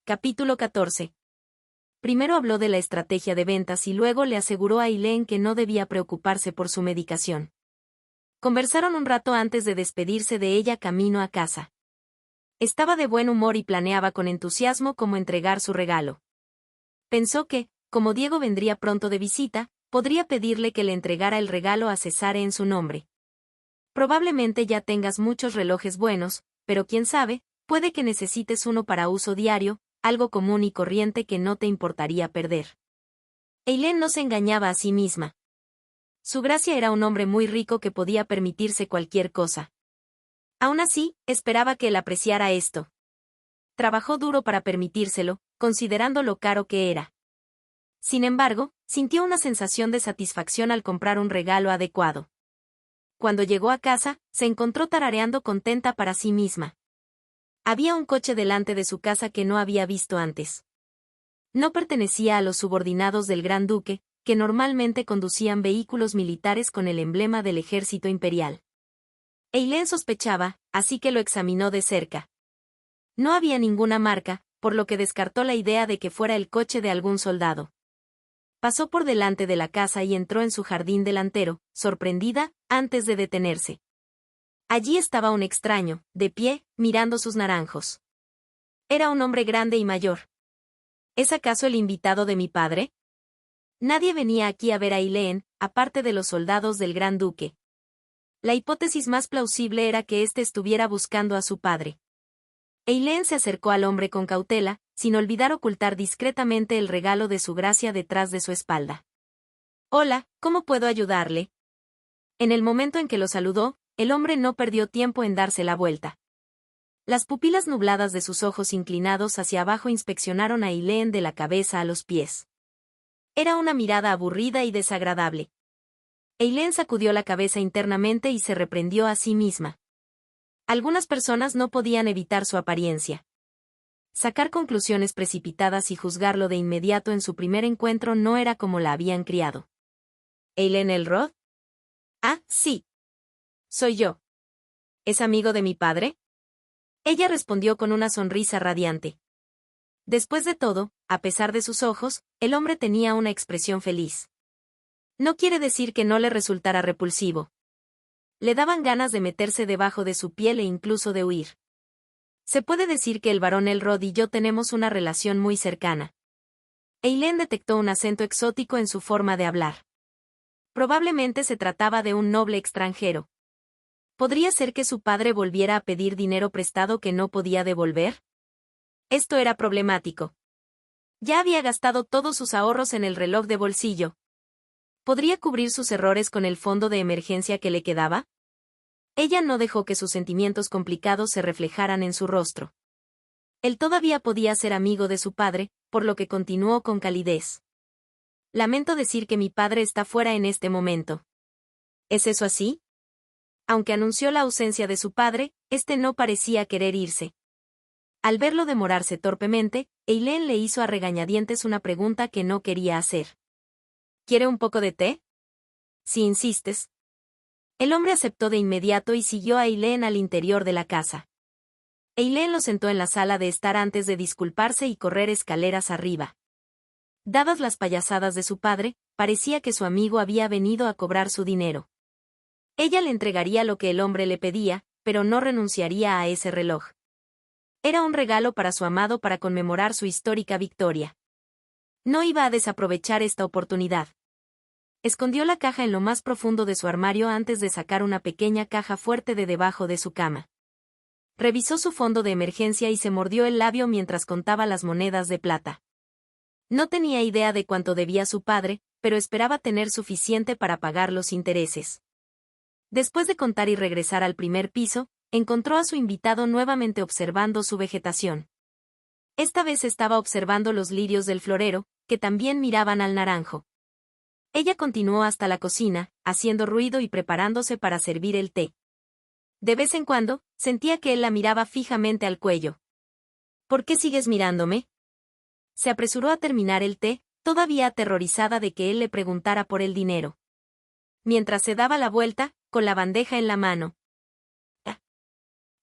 Capítulo 14. Primero habló de la estrategia de ventas y luego le aseguró a Eileen que no debía preocuparse por su medicación. Conversaron un rato antes de despedirse de ella camino a casa. Estaba de buen humor y planeaba con entusiasmo cómo entregar su regalo. Pensó que, como Diego vendría pronto de visita, podría pedirle que le entregara el regalo a Cesare en su nombre. Probablemente ya tengas muchos relojes buenos, pero quién sabe, puede que necesites uno para uso diario, algo común y corriente que no te importaría perder. Eileen no se engañaba a sí misma. Su gracia era un hombre muy rico que podía permitirse cualquier cosa. Aún así, esperaba que él apreciara esto. Trabajó duro para permitírselo, considerando lo caro que era. Sin embargo, sintió una sensación de satisfacción al comprar un regalo adecuado. Cuando llegó a casa, se encontró tarareando contenta para sí misma. Había un coche delante de su casa que no había visto antes. No pertenecía a los subordinados del Gran Duque, que normalmente conducían vehículos militares con el emblema del ejército imperial. Eileen sospechaba, así que lo examinó de cerca. No había ninguna marca, por lo que descartó la idea de que fuera el coche de algún soldado. Pasó por delante de la casa y entró en su jardín delantero, sorprendida, antes de detenerse. Allí estaba un extraño, de pie, mirando sus naranjos. Era un hombre grande y mayor. ¿Es acaso el invitado de mi padre? Nadie venía aquí a ver a Eileen, aparte de los soldados del Gran Duque. La hipótesis más plausible era que éste estuviera buscando a su padre. Eileen se acercó al hombre con cautela, sin olvidar ocultar discretamente el regalo de su gracia detrás de su espalda. Hola, ¿cómo puedo ayudarle? En el momento en que lo saludó, el hombre no perdió tiempo en darse la vuelta. Las pupilas nubladas de sus ojos inclinados hacia abajo inspeccionaron a Eileen de la cabeza a los pies. Era una mirada aburrida y desagradable. Eileen sacudió la cabeza internamente y se reprendió a sí misma. Algunas personas no podían evitar su apariencia. Sacar conclusiones precipitadas y juzgarlo de inmediato en su primer encuentro no era como la habían criado. ¿Eileen Elrod? Ah, sí. Soy yo. ¿Es amigo de mi padre? Ella respondió con una sonrisa radiante. Después de todo, a pesar de sus ojos, el hombre tenía una expresión feliz. No quiere decir que no le resultara repulsivo. Le daban ganas de meterse debajo de su piel e incluso de huir. Se puede decir que el barón Elrod y yo tenemos una relación muy cercana. Eileen detectó un acento exótico en su forma de hablar. Probablemente se trataba de un noble extranjero. ¿Podría ser que su padre volviera a pedir dinero prestado que no podía devolver? Esto era problemático. Ya había gastado todos sus ahorros en el reloj de bolsillo. ¿Podría cubrir sus errores con el fondo de emergencia que le quedaba? Ella no dejó que sus sentimientos complicados se reflejaran en su rostro. Él todavía podía ser amigo de su padre, por lo que continuó con calidez. Lamento decir que mi padre está fuera en este momento. ¿Es eso así? Aunque anunció la ausencia de su padre, este no parecía querer irse. Al verlo demorarse torpemente, Eileen le hizo a regañadientes una pregunta que no quería hacer. ¿Quiere un poco de té? Si insistes. El hombre aceptó de inmediato y siguió a Eileen al interior de la casa. Eileen lo sentó en la sala de estar antes de disculparse y correr escaleras arriba. Dadas las payasadas de su padre, parecía que su amigo había venido a cobrar su dinero. Ella le entregaría lo que el hombre le pedía, pero no renunciaría a ese reloj. Era un regalo para su amado para conmemorar su histórica victoria. No iba a desaprovechar esta oportunidad. Escondió la caja en lo más profundo de su armario antes de sacar una pequeña caja fuerte de debajo de su cama. Revisó su fondo de emergencia y se mordió el labio mientras contaba las monedas de plata. No tenía idea de cuánto debía su padre, pero esperaba tener suficiente para pagar los intereses. Después de contar y regresar al primer piso, encontró a su invitado nuevamente observando su vegetación. Esta vez estaba observando los lirios del florero, que también miraban al naranjo. Ella continuó hasta la cocina, haciendo ruido y preparándose para servir el té. De vez en cuando, sentía que él la miraba fijamente al cuello. ¿Por qué sigues mirándome? Se apresuró a terminar el té, todavía aterrorizada de que él le preguntara por el dinero. Mientras se daba la vuelta, con la bandeja en la mano.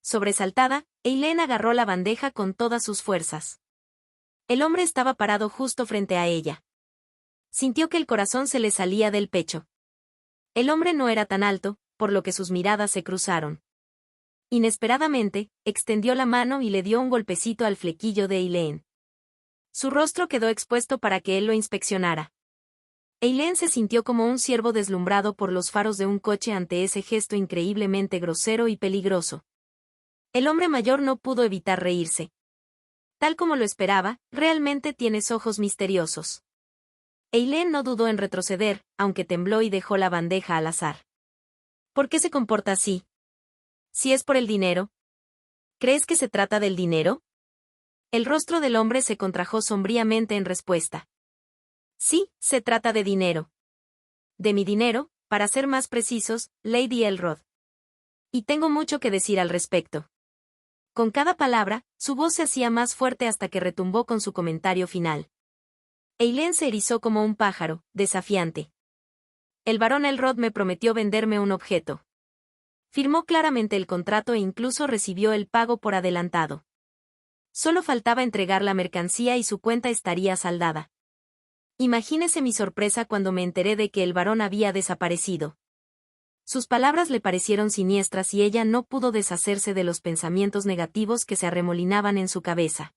Sobresaltada, Eileen agarró la bandeja con todas sus fuerzas. El hombre estaba parado justo frente a ella. Sintió que el corazón se le salía del pecho. El hombre no era tan alto, por lo que sus miradas se cruzaron. Inesperadamente, extendió la mano y le dio un golpecito al flequillo de Eileen. Su rostro quedó expuesto para que él lo inspeccionara. Eileen se sintió como un ciervo deslumbrado por los faros de un coche ante ese gesto increíblemente grosero y peligroso. El hombre mayor no pudo evitar reírse. Tal como lo esperaba, realmente tienes ojos misteriosos. Eileen no dudó en retroceder, aunque tembló y dejó la bandeja al azar. ¿Por qué se comporta así? Si es por el dinero. ¿Crees que se trata del dinero? El rostro del hombre se contrajo sombríamente en respuesta. Sí, se trata de dinero. De mi dinero, para ser más precisos, Lady Elrod. Y tengo mucho que decir al respecto. Con cada palabra, su voz se hacía más fuerte hasta que retumbó con su comentario final. Eileen se erizó como un pájaro, desafiante. El barón Elrod me prometió venderme un objeto. Firmó claramente el contrato e incluso recibió el pago por adelantado. Solo faltaba entregar la mercancía y su cuenta estaría saldada. Imagínese mi sorpresa cuando me enteré de que el varón había desaparecido. Sus palabras le parecieron siniestras y ella no pudo deshacerse de los pensamientos negativos que se arremolinaban en su cabeza.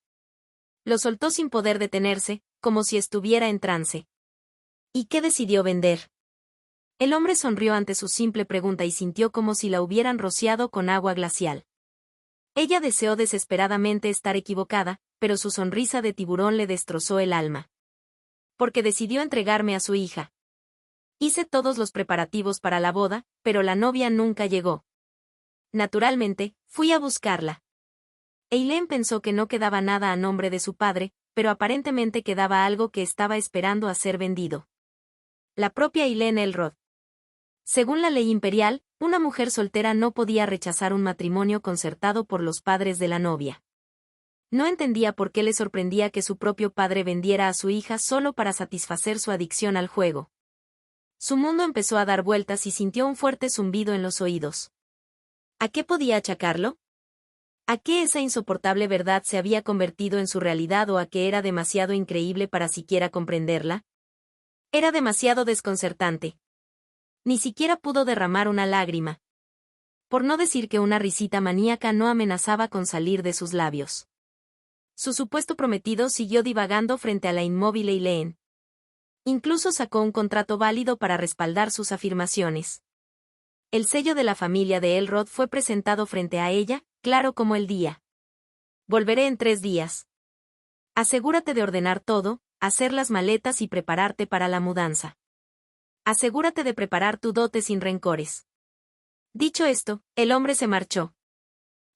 Lo soltó sin poder detenerse, como si estuviera en trance. ¿Y qué decidió vender? El hombre sonrió ante su simple pregunta y sintió como si la hubieran rociado con agua glacial. Ella deseó desesperadamente estar equivocada, pero su sonrisa de tiburón le destrozó el alma. Porque decidió entregarme a su hija. Hice todos los preparativos para la boda, pero la novia nunca llegó. Naturalmente, fui a buscarla. Eileen pensó que no quedaba nada a nombre de su padre, pero aparentemente quedaba algo que estaba esperando a ser vendido. La propia Eileen Elrod. Según la ley imperial, una mujer soltera no podía rechazar un matrimonio concertado por los padres de la novia. No entendía por qué le sorprendía que su propio padre vendiera a su hija solo para satisfacer su adicción al juego. Su mundo empezó a dar vueltas y sintió un fuerte zumbido en los oídos. ¿A qué podía achacarlo? ¿A qué esa insoportable verdad se había convertido en su realidad o a que era demasiado increíble para siquiera comprenderla? Era demasiado desconcertante. Ni siquiera pudo derramar una lágrima. Por no decir que una risita maníaca no amenazaba con salir de sus labios. Su supuesto prometido siguió divagando frente a la inmóvil Eileen. Incluso sacó un contrato válido para respaldar sus afirmaciones. El sello de la familia de Elrod fue presentado frente a ella, claro como el día. Volveré en 3 días. Asegúrate de ordenar todo, hacer las maletas y prepararte para la mudanza. Asegúrate de preparar tu dote sin rencores. Dicho esto, el hombre se marchó.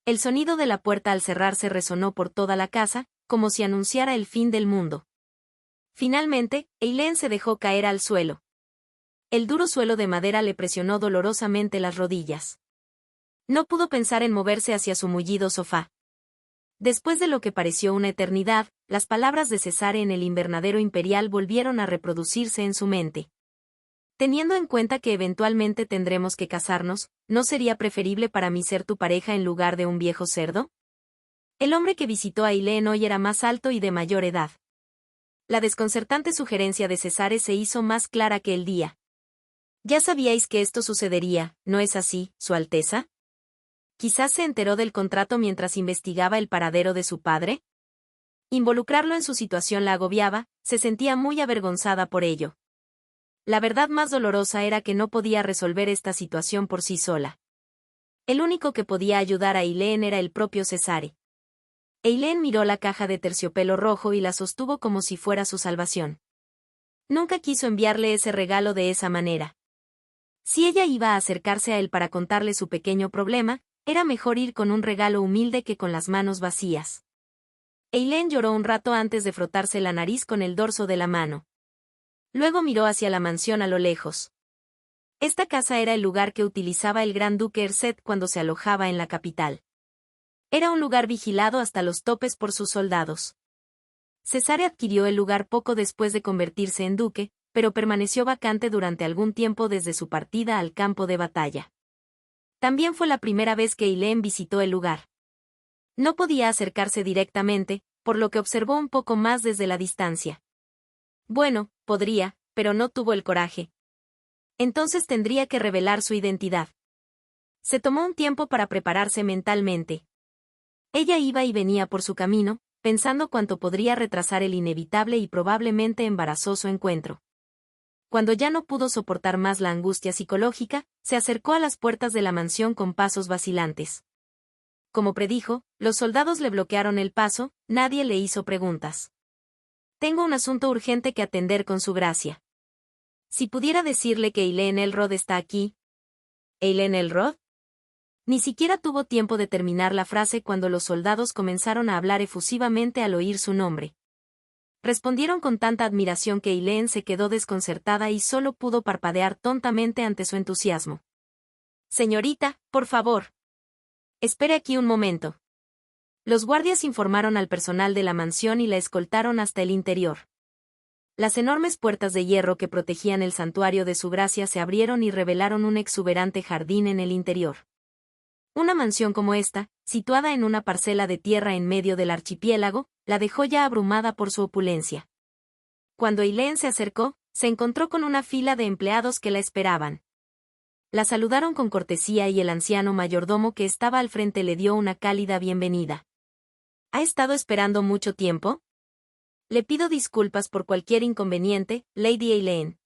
El sonido de la puerta al cerrarse resonó por toda la casa, como si anunciara el fin del mundo. Finalmente, Eileen se dejó caer al suelo. El duro suelo de madera le presionó dolorosamente las rodillas. No pudo pensar en moverse hacia su mullido sofá. Después de lo que pareció una eternidad, las palabras de Cesare en el invernadero imperial volvieron a reproducirse en su mente. Teniendo en cuenta que eventualmente tendremos que casarnos, ¿no sería preferible para mí ser tu pareja en lugar de un viejo cerdo? El hombre que visitó a Eileen hoy era más alto y de mayor edad. La desconcertante sugerencia de Cesare se hizo más clara que el día. Ya sabíais que esto sucedería, ¿no es así, Su Alteza? Quizás se enteró del contrato mientras investigaba el paradero de su padre. Involucrarlo en su situación la agobiaba, se sentía muy avergonzada por ello. La verdad más dolorosa era que no podía resolver esta situación por sí sola. El único que podía ayudar a Eileen era el propio Cesare. Eileen miró la caja de terciopelo rojo y la sostuvo como si fuera su salvación. Nunca quiso enviarle ese regalo de esa manera. Si ella iba a acercarse a él para contarle su pequeño problema, era mejor ir con un regalo humilde que con las manos vacías. Eileen lloró un rato antes de frotarse la nariz con el dorso de la mano. Luego miró hacia la mansión a lo lejos. Esta casa era el lugar que utilizaba el gran duque Erset cuando se alojaba en la capital. Era un lugar vigilado hasta los topes por sus soldados. Cesare adquirió el lugar poco después de convertirse en duque, pero permaneció vacante durante algún tiempo desde su partida al campo de batalla. También fue la primera vez que Eileen visitó el lugar. No podía acercarse directamente, por lo que observó un poco más desde la distancia. Bueno, podría, pero no tuvo el coraje. Entonces tendría que revelar su identidad. Se tomó un tiempo para prepararse mentalmente. Ella iba y venía por su camino, pensando cuánto podría retrasar el inevitable y probablemente embarazoso encuentro. Cuando ya no pudo soportar más la angustia psicológica, se acercó a las puertas de la mansión con pasos vacilantes. Como predijo, los soldados le bloquearon el paso, nadie le hizo preguntas. Tengo un asunto urgente que atender con su gracia. Si pudiera decirle que Eileen Elrod está aquí. ¿Eileen Elrod? Ni siquiera tuvo tiempo de terminar la frase cuando los soldados comenzaron a hablar efusivamente al oír su nombre. Respondieron con tanta admiración que Eileen se quedó desconcertada y solo pudo parpadear tontamente ante su entusiasmo. Señorita, por favor. Espere aquí un momento. Los guardias informaron al personal de la mansión y la escoltaron hasta el interior. Las enormes puertas de hierro que protegían el santuario de su gracia se abrieron y revelaron un exuberante jardín en el interior. Una mansión como esta, situada en una parcela de tierra en medio del archipiélago, la dejó ya abrumada por su opulencia. Cuando Eileen se acercó, se encontró con una fila de empleados que la esperaban. La saludaron con cortesía y el anciano mayordomo que estaba al frente le dio una cálida bienvenida. ¿Ha estado esperando mucho tiempo? Le pido disculpas por cualquier inconveniente, Lady Eileen.